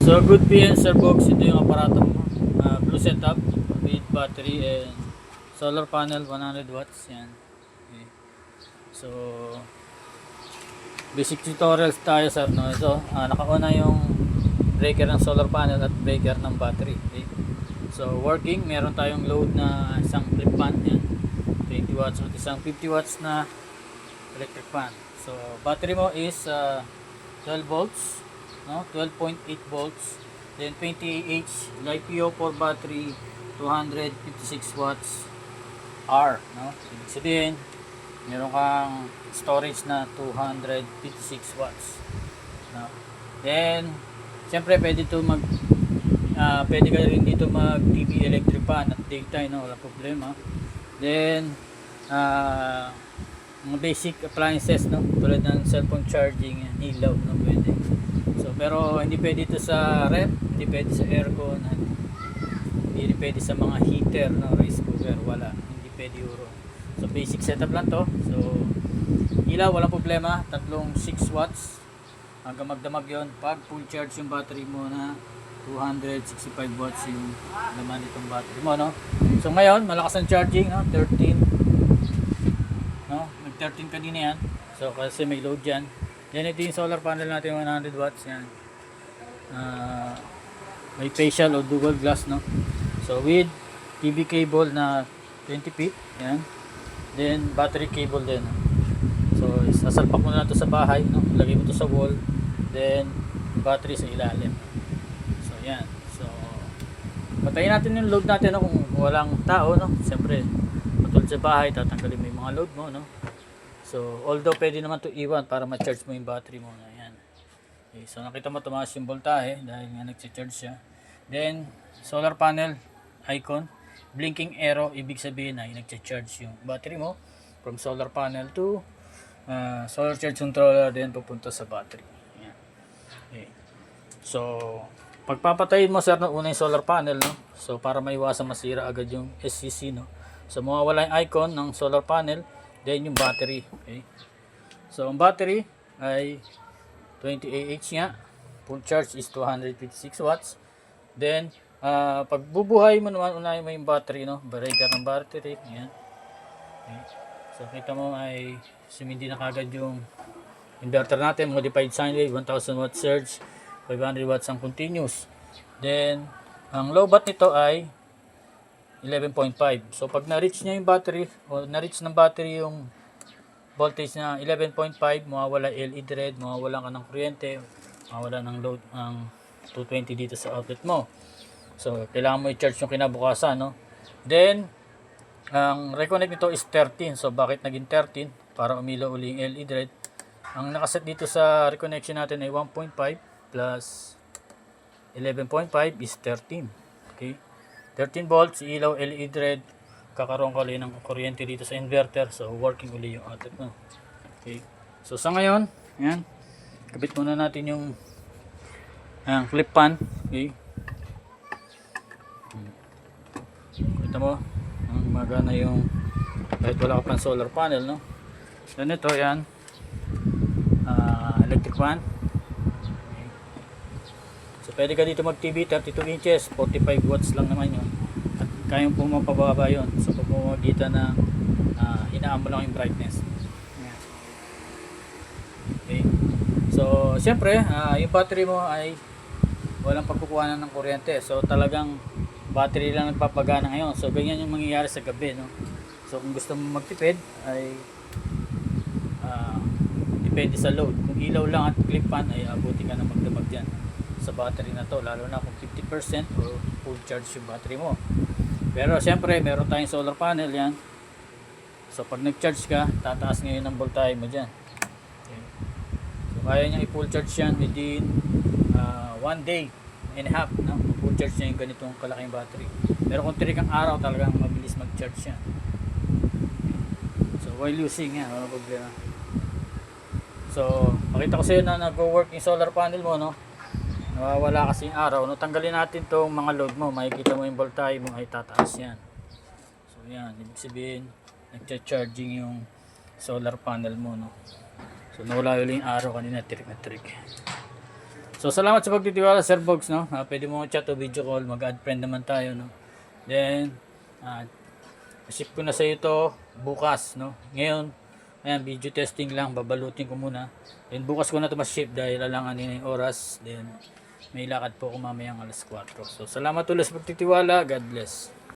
So good PN Sir Box, ito yung aparato mo. Blue setup with battery and solar panel 100 watts yan. Okay. So basic tutorials tayo sir, no. So nakauna yung breaker ng solar panel at breaker ng battery. Okay. So working, meron tayong load na isang flip fan yan, 20 watts at isang 50 watts na electric fan. So battery mo is 12 volts, no, 12.8 volts, then 20 Ah LiPo4 battery, 256 watts R, no. Ibig sabihin meron kang storage na 256 watts, no. Then siyempre pwede ka rin dito mag TV electric fan at daytime, no, wala problema. Then mga basic appliances, no, tulad ng cellphone charging, ilaw, no, pwede. So pero hindi pwede ito sa ref, hindi pwede sa aircon, hindi pwede sa mga heater, no, rice cooker, wala, hindi pwede euro. So basic setup lang to. So ilaw, walang problema, tatlong 6 watts hanggang magdamag yon pag full charge yung battery mo na 265 watts yung laman nitong battery mo, no. So ngayon malakas ang charging, no, 13, no, nag 13 kanina yan, so kasi may load dyan. Yan, ito yung solar panel natin, 100 watts yan. May facial o dual glass, no. So with TV cable na 20 feet yan, then battery cable din, no? So sasalpak mo na ito sa bahay, no, lagay mo ito sa wall, then battery sa ilalim. So yan, so patayin natin yung load natin, no, kung walang tao, no. Siyempre patulad sa bahay, tatanggalin mo yung mga load mo, no. So although pwede naman to iwan para ma-charge mo yung battery mo, no. Yan. Okay, so nakita mo tumaas yung voltahe dahil nga nag-charge siya. Then solar panel icon, blinking arrow, ibig sabihin ay nag-charge yung battery mo from solar panel to solar charge controller, then pupunta sa battery. Yan. Okay. So pagpapatayin mo sir, no, una yung solar panel, no. So para maiwasan masira agad yung SCC, no. So mawawala yung icon ng solar panel, then yung battery. Okay. So ang battery ay 20 Ah nga, full charge is 256 watts. Then pagbubuhay mo naman, unahin mo yung battery, no, breaker ng battery. Yan. Okay. So kita mo ay sumindi na kagad yung inverter natin, modified sine wave, 1000 watt surge, 500 watts ang continuous. Then ang low bat nito ay 11.5. So pag na-reach niya yung battery, o na-reach ng battery yung voltage na 11.5, mawawala LED red, mawawala ka ng kuryente, mawawala ng load ang 220 dito sa outlet mo. So kailangan mo i-charge yung kinabukasan, no. Then ang reconnect nito is 13. So bakit naging 13? Para umilaw uli yung LED red. Ang nakaset dito sa reconnection natin ay 1.5 plus 11.5 is 13. Okay, 13 volts, ilaw LED red, kakaroon ka ulit ng kuryente dito sa inverter, so working uli yung outlet mo. Okay, so sa ngayon, yan, kabit muna natin yung clip pan. Okay, kita mo magana yung kahit wala ka pang solar panel, no. Then ito, yan, electric fan. So pwede ka dito mag TV 32 inches, 45 watts lang naman yun, at kayang pumapababa yun sa pamamagitan na hinaan mo lang yung brightness. Ayan. Okay, so siyempre yung battery mo ay walang pagkukuhanan ng kuryente, so talagang battery lang nagpapagana ngayon. So ganyan yung mangyayari sa gabi, no. So kung gusto mo magtipid ay depende sa load. Kung ilaw lang at clip fan ay abuti ka na magdamag dyan sa battery na to, lalo na kung 50% o full charge yung battery mo. Pero siyempre meron tayong solar panel yan, so pag nag-charge ka, tataas ngayon ang voltahe mo dyan. Okay. So kaya niyang i-full charge yan within 1 day and a half, no? Full charge niya yung ganitong kalaking battery. Pero kung tirik ang araw, talagang mabilis mag-charge yan. So while using yan, wala problema. So makita ko sa'yo na nag-work yung solar panel mo, no. Nawawala kasi yung araw, no. Tanggalin natin tong mga load mo, makikita mo yung voltahe mo ay tataas yan. So yan, ibig sabihin nagcha-charging yung solar panel mo, no. So nawala ulit yung araw kanina, tirik na tirik. So salamat sa pagtitiwala, Sir Bogs, no? Pwede mo chat o video call, mag-add friend naman tayo, no? Then ship ko na sa ito bukas, no? Ngayon, ayan, video testing lang, babalutin ko muna. Then bukas ko na ito mas-ship dahil alanganin na yung oras. Then may lakad po ako mamayang alas 4. So salamat ulit sa pagtitiwala. God bless.